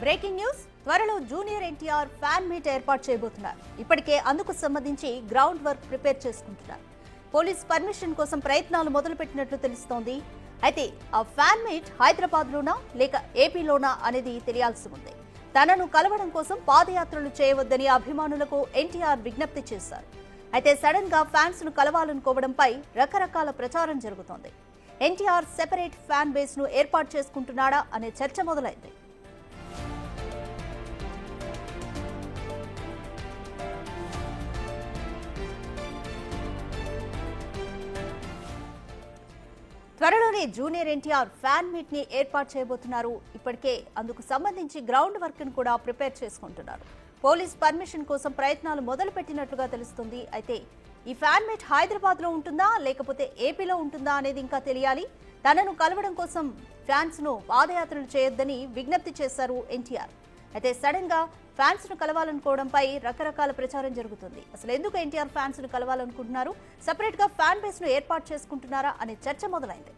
Breaking news త్వరలో junior NTR fan meet ఏర్పాటు చేయబోతున్నారు. ఇప్పటికే అందుకు సంబంధించి గ్రౌండ్ వర్క్ ప్రిపేర్ చేసుకుంటున్నారు. పోలీస్ పర్మిషన్ కోసం ప్రయత్నాలు మొదలుపెట్టినట్లు తెలుస్తోంది. అయితే ఆ ఫ్యాన్ మీట్ హైదరాబాద్ లోనా లేక ఏపీలోనా అనేది తెలియాల్సి ఉంది. తనను కలవడం కోసం పాదయాత్రలు చేయవద్దని అభిమానులకు ఎన్టీఆర్ విజ్ఞప్తి చేశారు. అయితే సడన్ గా ఫ్యాన్స్ ను కలవాలనుకోవడంపై రకరకాల ప్రచారం జరుగుతోంది. ఎన్టీఆర్ సెపరేట్ ఫ్యాన్ బేస్ ను ఏర్పాటు చేసుకుంటున్నాడా అనే చర్చ మొదలైంది. త్వరలోనే జూనియర్ ఎన్టీఆర్ ఫ్యాన్ మీట్ ని ఏర్పాటు చేయబోతున్నారు. ఇప్పటికే అందుకు సంబంధించి గ్రౌండ్ వర్క్ ను కూడా ప్రిపేర్ చేసుకుంటున్నారు. పోలీస్ పర్మిషన్ కోసం ప్రయత్నాలు మొదలుపెట్టినట్లుగా తెలుస్తుంది. అయితే ఈ ఫ్యాన్ మీట్ హైదరాబాద్ లో ఉంటుందా లేకపోతే ఏపీలో ఉంటుందా అనేది ఇంకా తెలియాలి. తనను కలవడం కోసం ఫ్యాన్స్ ను పాదయాత్రలు చేయొద్దని విజ్ఞప్తి చేశారు ఎన్టీఆర్. అయితే సడన్ గా ఫ్యాన్స్ ను కలవాలనుకోవడంపై రకరకాల ప్రచారం జరుగుతుంది. అసలు ఎందుకు ఎన్టీఆర్ ఫ్యాన్స్ ను కలవాలనుకుంటున్నారు, సెపరేట్ గా ఫ్యాన్ బేస్ ను ఏర్పాటు చేసుకుంటున్నారా అనే చర్చ మొదలైంది.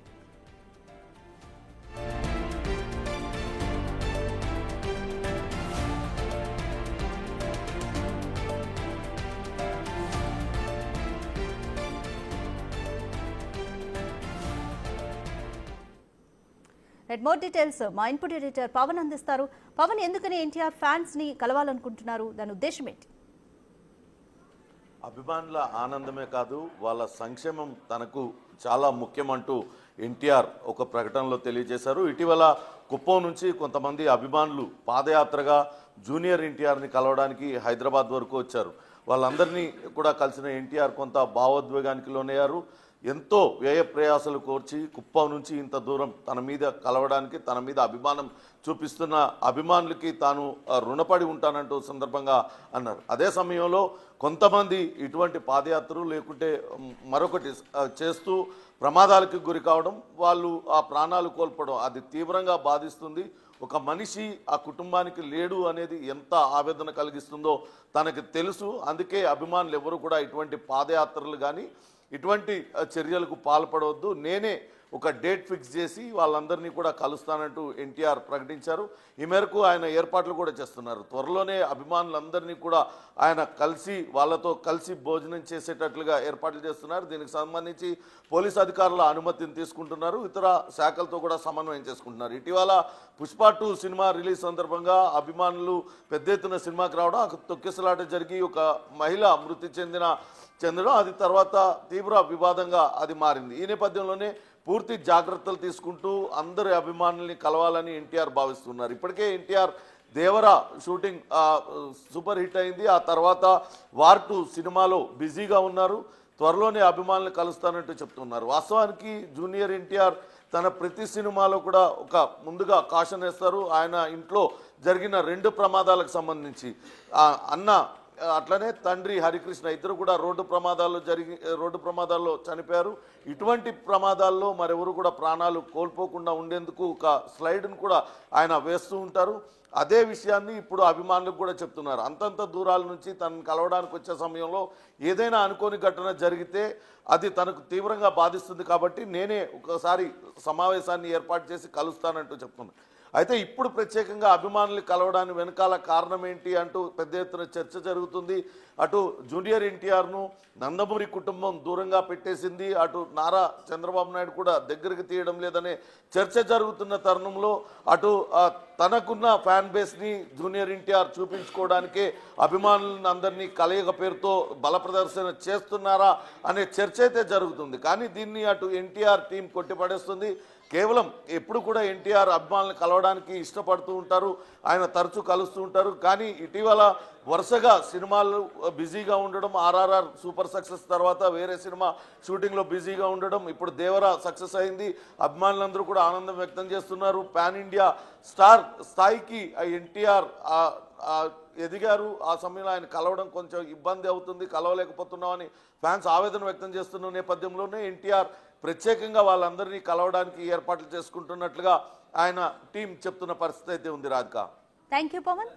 మోర్ డీటెయిల్స్ మా ఇన్పుట్ ఎడిటర్ పవన్ అందిస్తారు. పవన్, ఎందుకని ఎన్టీఆర్ ఫ్యాన్స్ ని కలవాలనుకుంటున్నారు, దాని ఉద్దేశం ఏంటి? అభిమానుల ఆనందమే కాదు, వాళ్ళ సంక్షేమం తనకు చాలా ముఖ్యమంటూ ఎన్టీఆర్ ఒక ప్రకటనలో తెలియజేశారు. ఇటీవల కుప్పం నుంచి కొంతమంది అభిమానులు పాదయాత్రగా జూనియర్ ఎన్టీఆర్ని కలవడానికి హైదరాబాద్ వరకు వచ్చారు. వాళ్ళందరినీ కూడా కలిసిన ఎన్టీఆర్ కొంత భావోద్వేగానికి లోనయ్యారు. ఎంతో వ్యయ ప్రయాసాలు కోర్చి కుప్పం నుంచి ఇంత దూరం తన మీద కలవడానికి, తన మీద అభిమానం చూపిస్తున్న అభిమానులకి తాను రుణపడి ఉంటానంటూ సందర్భంగా అన్నారు. అదే సమయంలో కొంతమంది ఇటువంటి పాదయాత్రలు లేకుంటే మరొకటి చేస్తూ ప్రమాదాలకు గురి కావడం, వాళ్ళు ఆ ప్రాణాలు కోల్పోవడం అది తీవ్రంగా బాధిస్తుంది. ఒక మనిషి ఆ కుటుంబానికి లేడు అనేది ఎంత ఆవేదన కలిగిస్తుందో తనకు తెలుసు. అందుకే అభిమానులు ఎవరు కూడా ఇటువంటి పాదయాత్రలు కానీ ఇటువంటి చర్యలకు పాల్పడవద్దు, నేనే ఒక డేట్ ఫిక్స్ చేసి వాళ్ళందరినీ కూడా కలుస్తానంటూ ఎన్టీఆర్ ప్రకటించారు. ఈ మేరకు ఆయన ఏర్పాట్లు కూడా చేస్తున్నారు. త్వరలోనే అభిమానులందరినీ కూడా ఆయన వాళ్ళతో కలిసి భోజనం చేసేటట్లుగా ఏర్పాట్లు చేస్తున్నారు. దీనికి సంబంధించి పోలీస్ అధికారుల అనుమతిని తీసుకుంటున్నారు. ఇతర శాఖలతో కూడా సమన్వయం చేసుకుంటున్నారు. ఇటీవల పుష్ప 2 సినిమా రిలీజ్ సందర్భంగా అభిమానులు పెద్ద ఎత్తున సినిమాకి రావడం, తొక్కిసలాట జరిగి ఒక మహిళ మృతి చెందడం, అది తర్వాత తీవ్ర వివాదంగా అది మారింది. ఈ నేపథ్యంలోనే పూర్తి జాగ్రత్తలు తీసుకుంటూ అందరి అభిమానుల్ని కలవాలని ఎన్టీఆర్ భావిస్తున్నారు. ఇప్పటికే NTR Devara shooting super hit అయింది. ఆ తర్వాత వార్ 2 సినిమాలో బిజీగా ఉన్నారు. త్వరలోనే అభిమానులు కలుస్తానంటూ చెప్తున్నారు. వాస్తవానికి జూనియర్ ఎన్టీఆర్ తన ప్రతి సినిమాలో కూడా ఒక ముందుగా కాషన్ వేస్తారు. ఆయన ఇంట్లో జరిగిన 2 ప్రమాదాలకు సంబంధించి అన్న అట్లనే తండ్రి హరికృష్ణ ఇద్దరు కూడా రోడ్డు ప్రమాదాల్లో చనిపోయారు. ఇటువంటి ప్రమాదాల్లో మరెవరు కూడా ప్రాణాలు కోల్పోకుండా ఉండేందుకు ఒక స్లైడ్ను కూడా ఆయన వేస్తూ ఉంటారు. అదే విషయాన్ని ఇప్పుడు అభిమానులకు కూడా చెప్తున్నారు. అంతంత దూరాల నుంచి తనను కలవడానికి వచ్చే సమయంలో ఏదైనా అనుకోని ఘటన జరిగితే అది తనకు తీవ్రంగా బాధిస్తుంది కాబట్టి నేనే ఒకసారి సమావేశాన్ని ఏర్పాటు చేసి కలుస్తానంటూ చెప్తున్నారు. అయితే ఇప్పుడు ప్రత్యేకంగా అభిమానులు కలవడానికి వెనకాల కారణం ఏంటి అంటూ పెద్ద ఎత్తున చర్చ జరుగుతుంది. అటు జూనియర్ ఎన్టీఆర్ను నందమూరి కుటుంబం దూరంగా పెట్టేసింది, అటు నారా చంద్రబాబు నాయుడు కూడా దగ్గరికి తీయడం లేదనే చర్చ జరుగుతున్న తరుణంలో అటు తనకున్న ఫ్యాన్ బేస్ని జూనియర్ ఎన్టీఆర్ చూపించుకోవడానికే అభిమానులను అందరినీ కలయిక పేరుతో బల ప్రదర్శన చేస్తున్నారా అనే చర్చ అయితే జరుగుతుంది. కానీ దీన్ని అటు ఎన్టీఆర్ టీం కొట్టిపడేస్తుంది. కేవలం ఎప్పుడు కూడా ఎన్టీఆర్ అభిమానులను కలవడానికి ఇష్టపడుతూ ఉంటారు, ఆయన తరచూ కలుస్తూ ఉంటారు. కానీ ఇటీవల వరుసగా సినిమాలు బిజీగా ఉండడం, ఆర్ఆర్ఆర్ సూపర్ సక్సెస్ తర్వాత వేరే సినిమా షూటింగ్లో బిజీగా ఉండడం, ఇప్పుడు దేవరా సక్సెస్ అయింది. అభిమానులందరూ కూడా ఆనందం వ్యక్తం చేస్తున్నారు. పాన్ ఇండియా స్టార్ స్థాయికి ఎన్టీఆర్ ఎదిగారు. ఆ సమయంలో ఆయన కలవడం కొంచెం ఇబ్బంది అవుతుంది, కలవలేకపోతున్నామని ఫ్యాన్స్ ఆవేదన వ్యక్తం చేస్తున్న నేపథ్యంలోనే ఎన్టీఆర్ ప్రత్యేకంగా వాళ్ళందరినీ కలవడానికి ఏర్పాట్లు చేసుకుంటున్నట్లుగా ఆయన టీం చెప్తున్న పరిస్థితి అయితే ఉంది. Radhika, thank you Pawan.